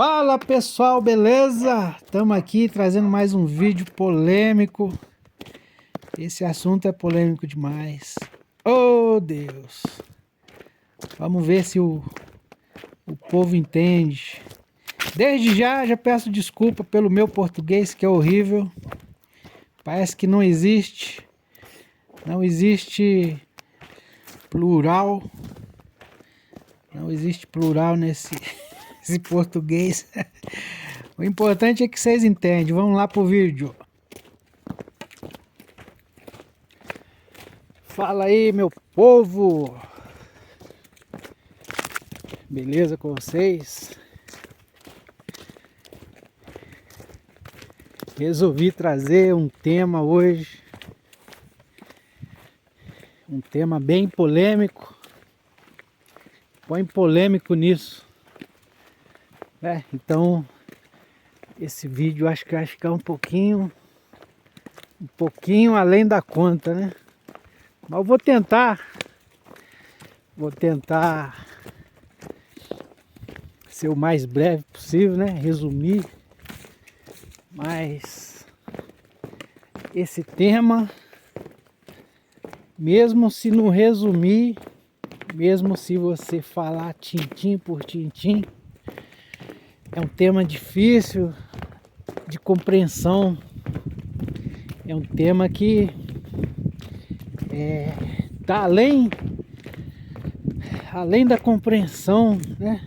Fala pessoal, beleza? Estamos aqui trazendo mais um vídeo polêmico. Esse assunto é polêmico demais. Oh Deus! Vamos ver se o povo entende. Desde já peço desculpa pelo meu português, que é horrível. Parece que não existe plural. Não existe plural nesse português. O importante é que vocês entendem. Vamos lá pro vídeo. Fala aí, meu povo. Beleza com vocês? Resolvi trazer um tema hoje. Um tema bem polêmico. Põe polêmico nisso. Então esse vídeo acho que vai ficar um pouquinho além da conta, né? Mas eu vou tentar ser o mais breve possível, né? Resumir. Mas esse tema, mesmo se não resumir, mesmo se você falar tintim por tintim, é um tema difícil de compreensão. É um tema que tá além da compreensão, né?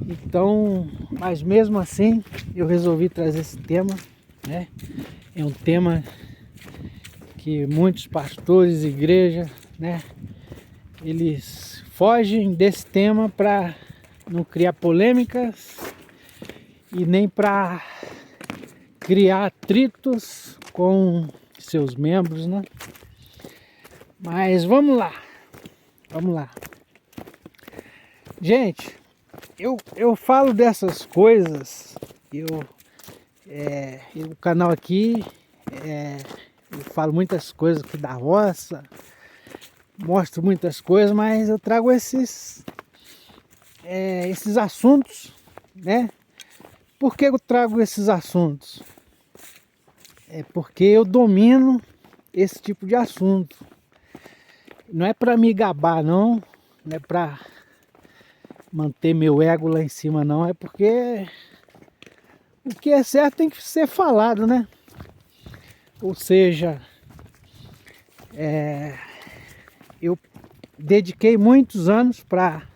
Então, mas mesmo assim, eu resolvi trazer esse tema, né? É um tema que muitos pastores, igreja, né? Eles fogem desse tema para não criar polêmicas e nem para criar atritos com seus membros, né? Mas vamos lá. Gente, eu falo dessas coisas, o canal aqui, eu falo muitas coisas aqui da roça, mostro muitas coisas, mas eu trago esses assuntos, né? Por que eu trago esses assuntos? É porque eu domino esse tipo de assunto. Não é para me gabar, não é para manter meu ego lá em cima, não. É porque o que é certo tem que ser falado, né? Ou seja, eu dediquei muitos anos para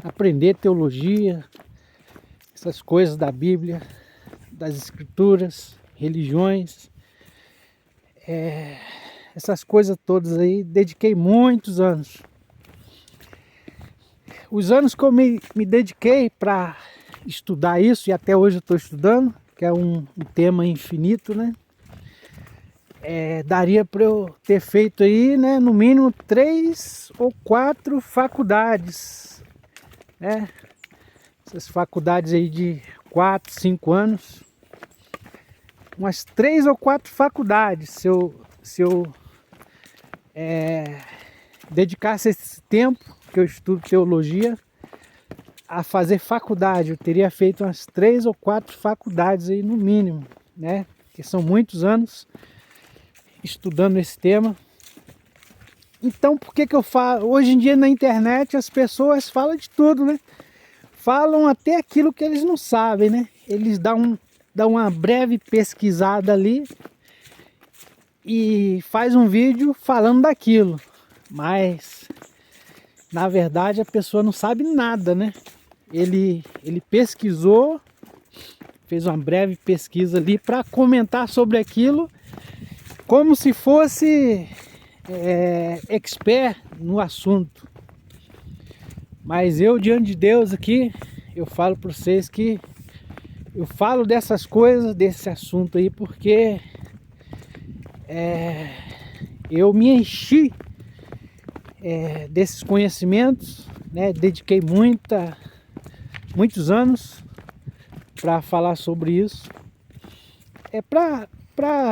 aprender teologia, essas coisas da Bíblia, das escrituras, religiões, essas coisas todas aí, dediquei muitos anos. Os anos que eu me dediquei para estudar isso, e até hoje eu estou estudando, que é um tema infinito, né? Daria para eu ter feito aí, né, no mínimo 3 ou 4 faculdades, né? Essas faculdades aí de 4, 5 anos, umas 3 ou 4 faculdades, se eu dedicasse esse tempo que eu estudo teologia a fazer faculdade, eu teria feito umas 3 ou 4 faculdades aí no mínimo, né? Que são muitos anos estudando esse tema. Então, por que eu falo? Hoje em dia na internet as pessoas falam de tudo, né? Falam até aquilo que eles não sabem, né? Eles dão uma breve pesquisada ali e faz um vídeo falando daquilo, mas na verdade a pessoa não sabe nada, né? Ele pesquisou, fez uma breve pesquisa ali para comentar sobre aquilo como se fosse expert no assunto. Mas eu, diante de Deus aqui, eu falo para vocês que eu falo dessas coisas, desse assunto aí, porque eu me enchi desses conhecimentos, né? Dediquei muitos anos para falar sobre isso. Para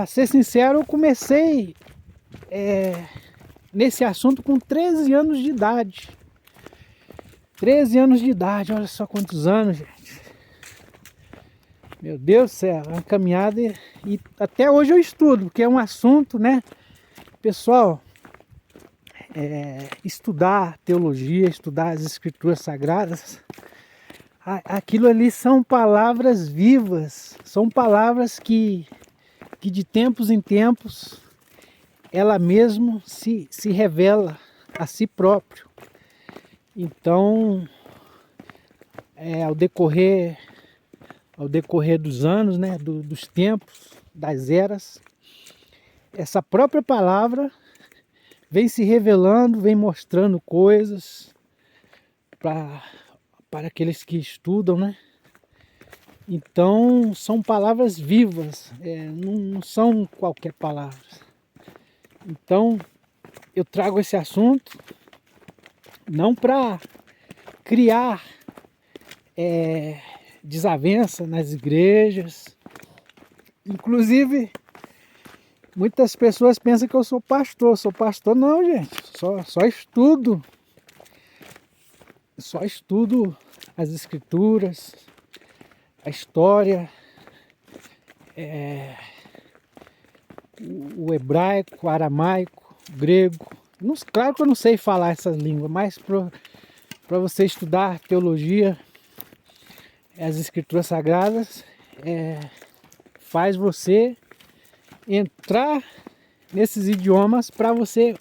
ser sincero, eu comecei nesse assunto com 13 anos de idade. 13 anos de idade, olha só quantos anos, gente. Meu Deus do céu, é uma caminhada e até hoje eu estudo, porque é um assunto, né? Pessoal, estudar teologia, estudar as escrituras sagradas, aquilo ali são palavras vivas, são palavras que de tempos em tempos ela mesmo se revela a si próprio. Então, ao decorrer dos anos, né, dos tempos, das eras, essa própria palavra vem se revelando, vem mostrando coisas para aqueles que estudam, né? Então são palavras vivas, não são qualquer palavra. Então eu trago esse assunto não para criar desavença nas igrejas. Inclusive, muitas pessoas pensam que eu sou pastor. Sou pastor não, gente. Só estudo as escrituras, a história, o hebraico, o aramaico, o grego. Claro que eu não sei falar essas línguas, mas para você estudar teologia, as escrituras sagradas, faz você entrar nesses idiomas para você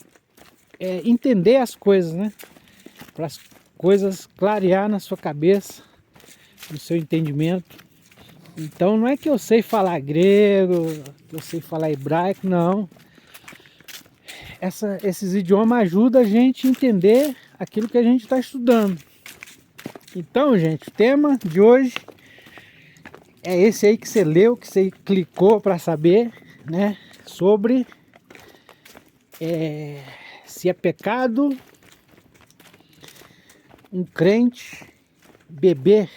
entender as coisas, né? Para as coisas clarear na sua cabeça, no seu entendimento. Então não é que eu sei falar grego, que eu sei falar hebraico, não. Esses idiomas ajudam a gente a entender aquilo que a gente está estudando. Então, gente, o tema de hoje é esse aí que você leu, que você clicou para saber, né? Sobre se é pecado um crente beber.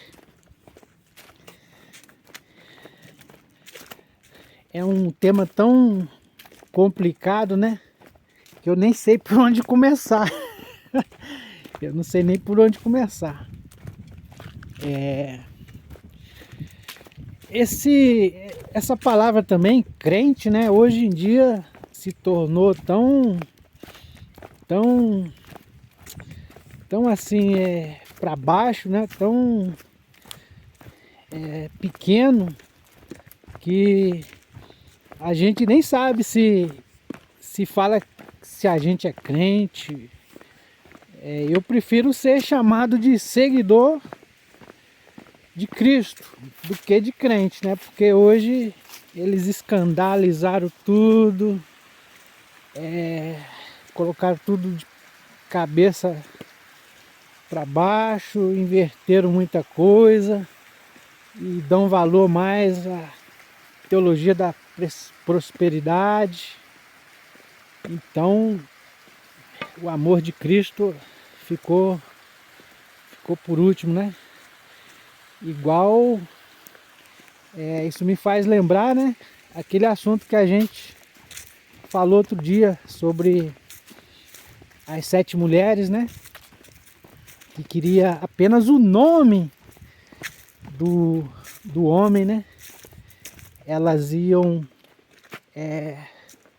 É um tema tão complicado, né? Que eu nem sei por onde começar. Eu não sei nem por onde começar. Essa palavra também, crente, né? Hoje em dia se tornou tão assim, para baixo, né? Tão pequeno que a gente nem sabe se fala se a gente é crente. Eu prefiro ser chamado de seguidor de Cristo do que de crente, né? Porque hoje eles escandalizaram tudo, colocaram tudo de cabeça para baixo, inverteram muita coisa e dão valor mais à teologia da prosperidade. Então o amor de Cristo ficou por último, né? Igual, isso me faz lembrar, né? Aquele assunto que a gente falou outro dia sobre as 7 mulheres, né? Que queria apenas o nome do homem, né? Elas iam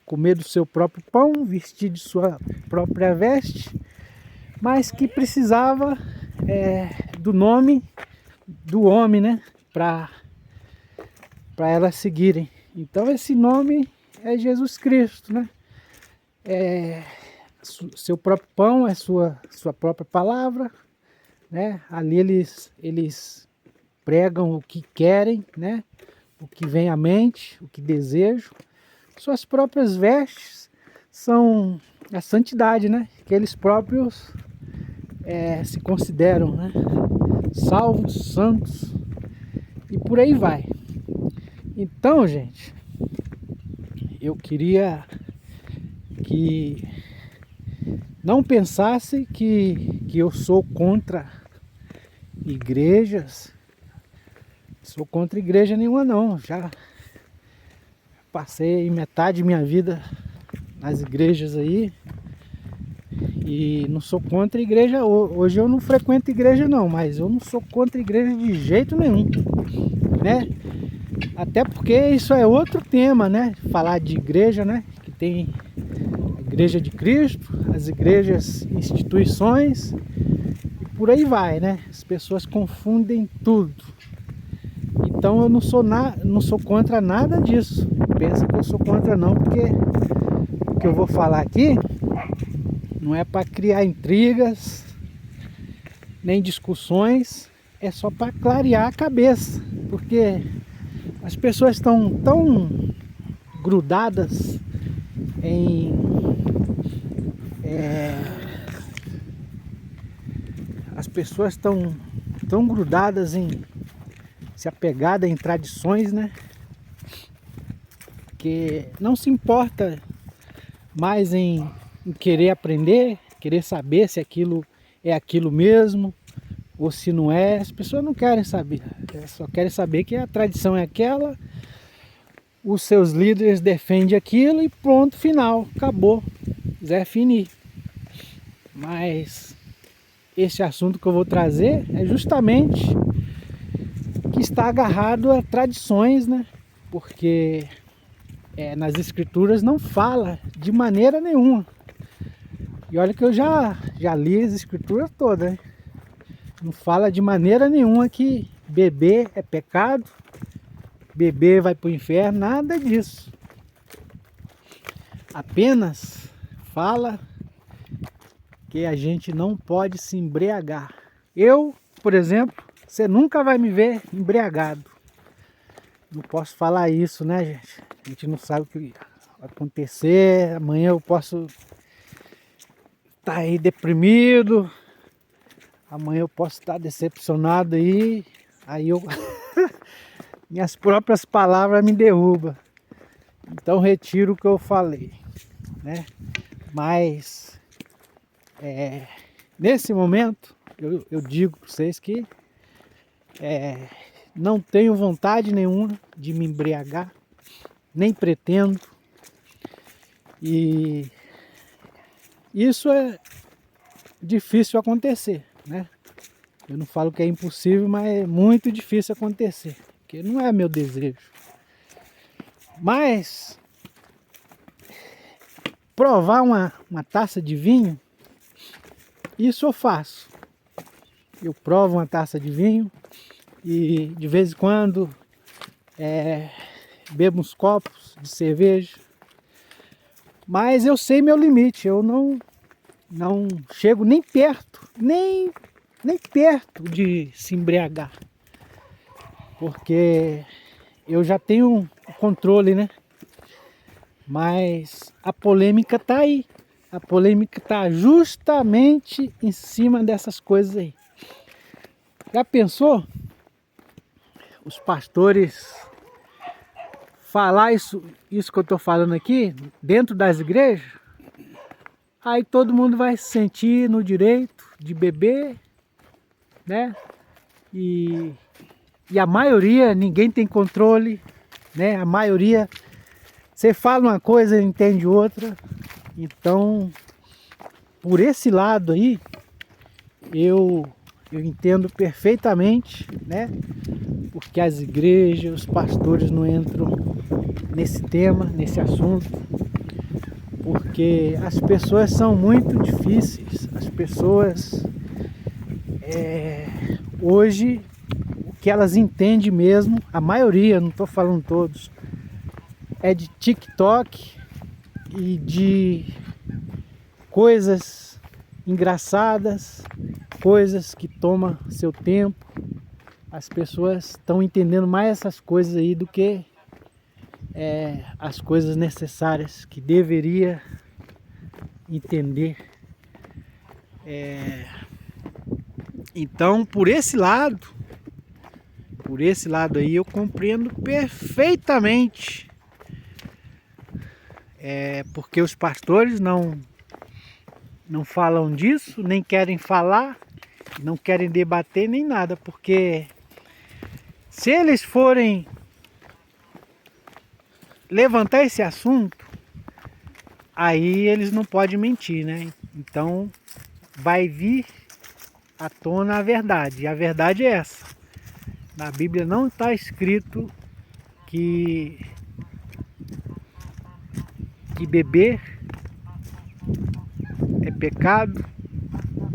comer do seu próprio pão, vestir de sua própria veste, mas que precisava do nome do homem, né? Para elas seguirem. Então esse nome é Jesus Cristo, né? Seu próprio pão é sua própria palavra, né? Ali eles pregam o que querem, né? O que vem à mente, o que desejam. Suas próprias vestes são a santidade, né? Que eles próprios se consideram, né? Salvos, santos e por aí vai. Então, gente, eu queria que não pensasse que eu sou contra igrejas. Sou contra igreja nenhuma não. Já passei metade de minha vida nas igrejas aí E não sou contra a igreja. Hoje eu não frequento igreja não, mas eu não sou contra a igreja de jeito nenhum, né? Até porque isso é outro tema, né? Falar de igreja, né? Que tem a Igreja de Cristo, as igrejas, instituições, e por aí vai, né? As pessoas confundem tudo. Então eu não sou contra nada disso. Pensa que eu sou contra não, porque o que eu vou falar aqui não é para criar intrigas, nem discussões, é só para clarear a cabeça, porque as pessoas estão tão grudadas em as pessoas estão tão grudadas em se apegar em tradições, né? Que não se importa mais em querer aprender, querer saber se aquilo é aquilo mesmo ou se não é. As pessoas não querem saber, só querem saber que a tradição é aquela, os seus líderes defendem aquilo e pronto, final, acabou, Zé fini. Mas esse assunto que eu vou trazer é justamente que está agarrado a tradições, né? Porque nas escrituras não fala de maneira nenhuma. E olha que eu já li as escrituras todas, né? Não fala de maneira nenhuma que beber é pecado, beber vai para o inferno, nada disso. Apenas fala que a gente não pode se embriagar. Eu, por exemplo, você nunca vai me ver embriagado. Não posso falar isso, né, gente? A gente não sabe o que vai acontecer. Amanhã eu posso estar aí deprimido. Amanhã eu posso estar decepcionado aí. Aí eu minhas próprias palavras me derrubam. Então retiro o que eu falei, né? Mas nesse momento eu digo para vocês que não tenho vontade nenhuma de me embriagar, nem pretendo. E isso é difícil acontecer, né? Eu não falo que é impossível, mas é muito difícil acontecer, porque não é meu desejo. Mas provar uma taça de vinho, isso eu faço. Eu provo uma taça de vinho e de vez em quando bebo uns copos de cerveja. Mas eu sei meu limite, eu não chego nem perto de se embriagar. Porque eu já tenho o controle, né? Mas a polêmica tá aí. A polêmica tá justamente em cima dessas coisas aí. Já pensou? Os pastores falar isso que eu tô falando aqui dentro das igrejas, aí todo mundo vai se sentir no direito de beber, né? E a maioria, ninguém tem controle, né? A maioria, você fala uma coisa e entende outra. Então, por esse lado aí, eu entendo perfeitamente, né? Porque as igrejas, os pastores não entram nesse tema, nesse assunto, porque as pessoas são muito difíceis. As pessoas hoje, o que elas entendem mesmo, a maioria, não estou falando todos, é de TikTok e de coisas engraçadas, coisas que tomam seu tempo. As pessoas estão entendendo mais essas coisas aí do que as coisas necessárias que deveria entender. Então, por esse lado aí eu compreendo perfeitamente, porque os pastores não falam disso, nem querem falar, não querem debater nem nada, porque se eles forem levantar esse assunto, aí eles não podem mentir, né? Então vai vir à tona a verdade. E a verdade é essa. Na Bíblia não está escrito que beber é pecado,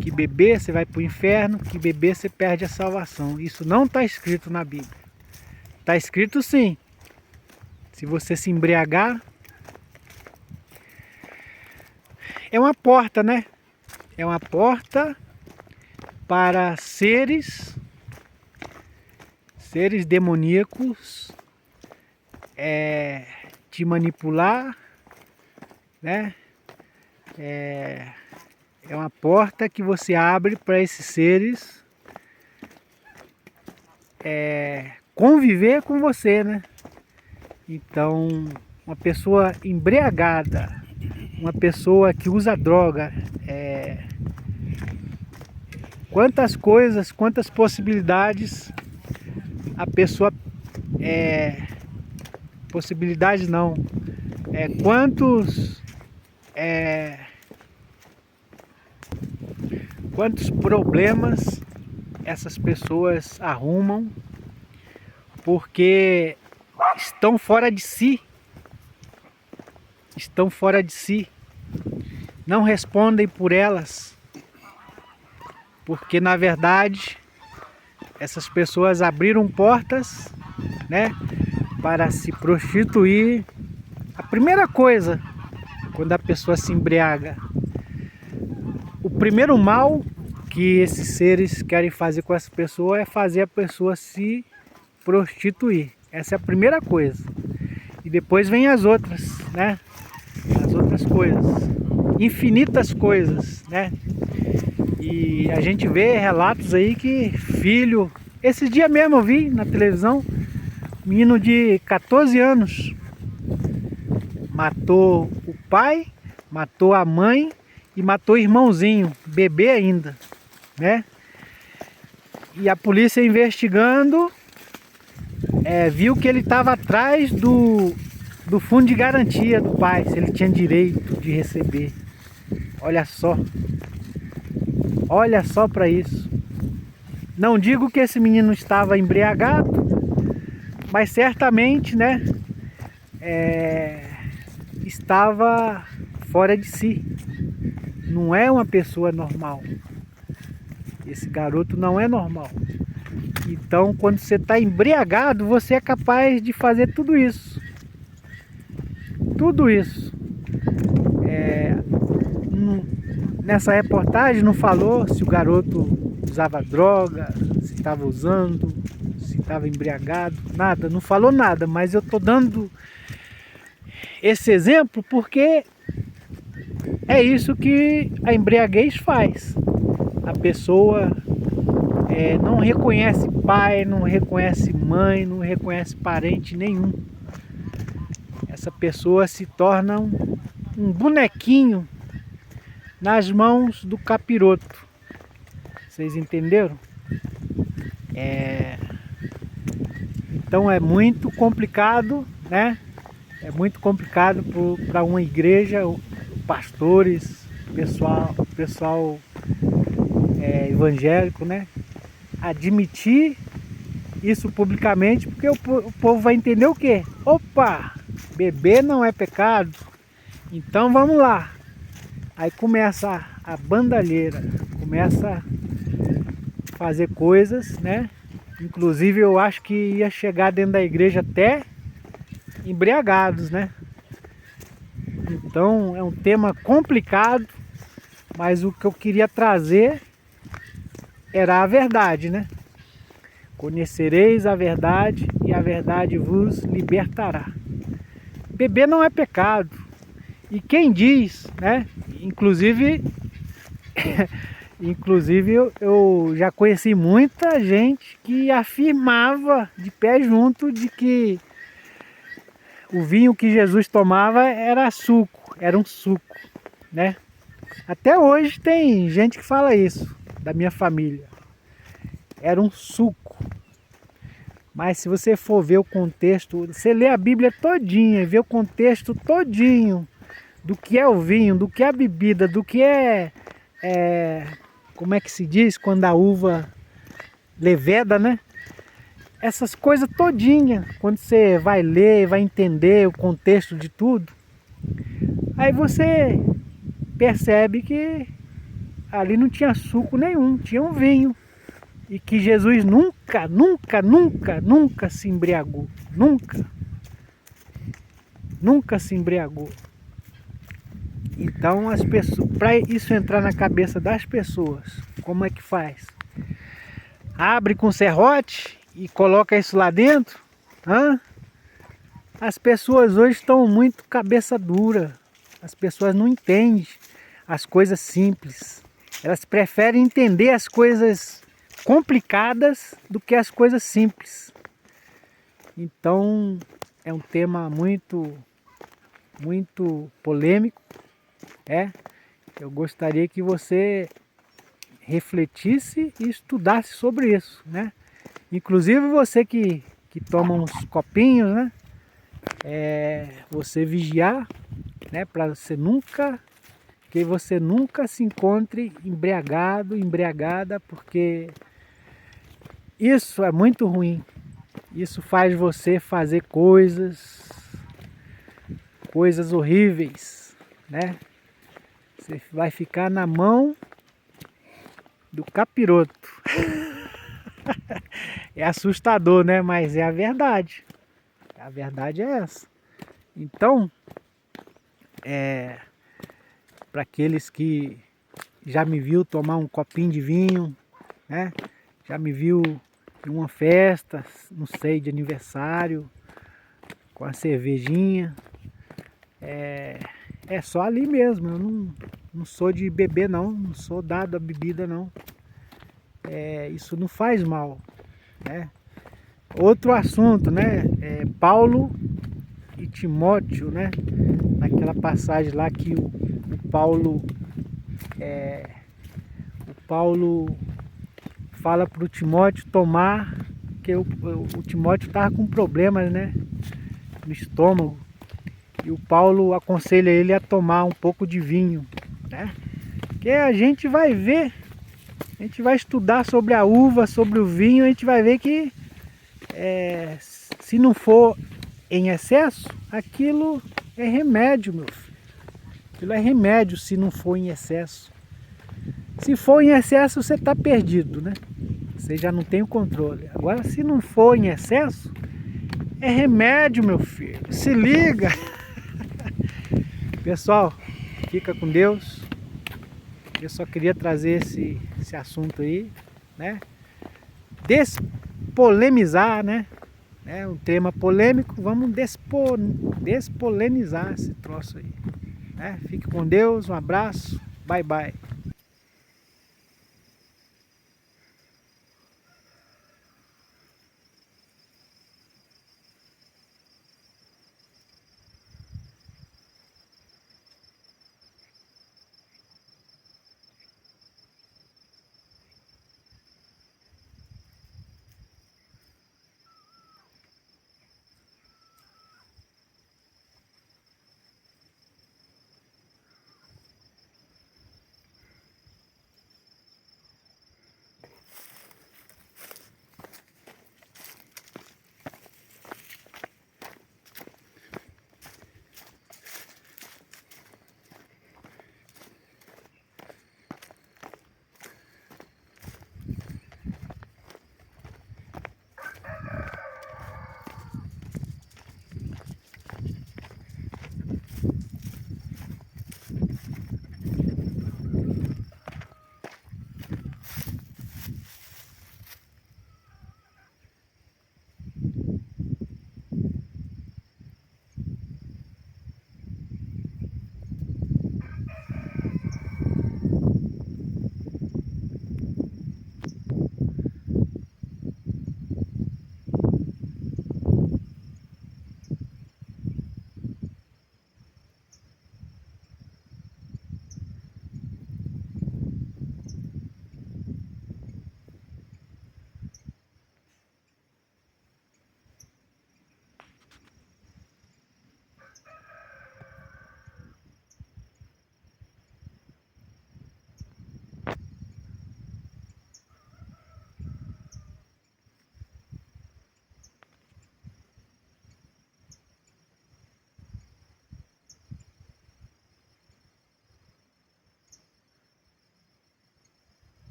que beber você vai para o inferno, que beber você perde a salvação. Isso não está escrito na Bíblia. Está escrito sim. Se você se embriagar, é uma porta, né? É uma porta para seres demoníacos te manipular, né? É uma porta que você abre para esses seres conviver com você, né? Então, uma pessoa embriagada, uma pessoa que usa droga, quantas coisas, quantas possibilidades a pessoa possibilidades não, quantos problemas essas pessoas arrumam porque estão fora de si, não respondem por elas, porque na verdade essas pessoas abriram portas, né, para se prostituir. A primeira coisa, quando a pessoa se embriaga, o primeiro mal que esses seres querem fazer com essa pessoa é fazer a pessoa se prostituir. Essa é a primeira coisa. E depois vem as outras, né? As outras coisas. Infinitas coisas, né? E a gente vê relatos aí que filho... Esses dias mesmo eu vi na televisão, menino de 14 anos matou o pai, matou a mãe e matou o irmãozinho, bebê ainda, né? E a polícia investigando, viu que ele estava atrás do fundo de garantia do pai, se ele tinha direito de receber. Olha só para isso. Não digo que esse menino estava embriagado, mas certamente, né, estava fora de si. Não é uma pessoa normal. Esse garoto não é normal. Então, quando você está embriagado, você é capaz de fazer tudo isso. Tudo isso. Nessa reportagem não falou se o garoto usava droga, se estava usando, se estava embriagado, nada, não falou nada, mas eu estou dando esse exemplo porque é isso que a embriaguez faz. A pessoa não reconhece pai, não reconhece mãe, não reconhece parente nenhum. Essa pessoa se torna um bonequinho nas mãos do capiroto. Vocês entenderam? Então é muito complicado, né? É muito complicado para uma igreja, pastores, pessoal evangélico, né, admitir isso publicamente, porque o povo vai entender o quê? Opa, beber não é pecado, então vamos lá. Aí começa a bandalheira, começa a fazer coisas, né? Inclusive eu acho que ia chegar dentro da igreja até embriagados, né? Então é um tema complicado, mas o que eu queria trazer era a verdade, né? Conhecereis a verdade e a verdade vos libertará. Beber não é pecado. E quem diz, né? Inclusive eu já conheci muita gente que afirmava de pé junto de que o vinho que Jesus tomava era suco, era um suco, né? Até hoje tem gente que fala isso, da minha família. Era um suco. Mas se você for ver o contexto, você lê a Bíblia todinha, vê o contexto todinho do que é o vinho, do que é a bebida, do que como é que se diz quando a uva leveda, né? Essas coisas todinha, quando você vai ler, vai entender o contexto de tudo, aí você percebe que ali não tinha suco nenhum, tinha um vinho. E que Jesus nunca, nunca, nunca, nunca se embriagou. Nunca. Nunca se embriagou. Então, as pessoas, para isso entrar na cabeça das pessoas, como é que faz? Abre com serrote e coloca isso lá dentro? Hã? As pessoas hoje estão muito cabeça dura. As pessoas não entendem as coisas simples. Elas preferem entender as coisas complicadas do que as coisas simples. Então, é um tema muito polêmico, Eu gostaria que você refletisse e estudasse sobre isso, né? Inclusive você que toma uns copinhos, né? Você vigiar, né? Para você nunca, que você nunca se encontre embriagado, embriagada, porque isso é muito ruim. Isso faz você fazer coisas horríveis, né? Você vai ficar na mão do capiroto. É assustador, né? Mas é a verdade. A verdade é essa. Então, para aqueles que já me viu tomar um copinho de vinho, né? Já me viu em uma festa, não sei, de aniversário, com a cervejinha. É só ali mesmo, eu não sou de beber não sou dado a bebida não. Isso não faz mal, né? Outro assunto, né? Paulo e Timóteo, né? Naquela passagem lá que o Paulo fala para o Timóteo tomar, que o Timóteo estava com problemas, né? No estômago. E o Paulo aconselha ele a tomar um pouco de vinho, né? Que a gente vai ver, a gente vai estudar sobre a uva, sobre o vinho, a gente vai ver que se não for em excesso, aquilo é remédio, meu filho. Aquilo é remédio se não for em excesso. Se for em excesso, você está perdido, né? Você já não tem o controle. Agora, se não for em excesso, é remédio, meu filho. Se liga! Pessoal, fica com Deus. Eu só queria trazer esse assunto aí, né? Despolemizar, né? É um tema polêmico, vamos despolemizar esse troço aí, né? Fique com Deus, um abraço, bye bye.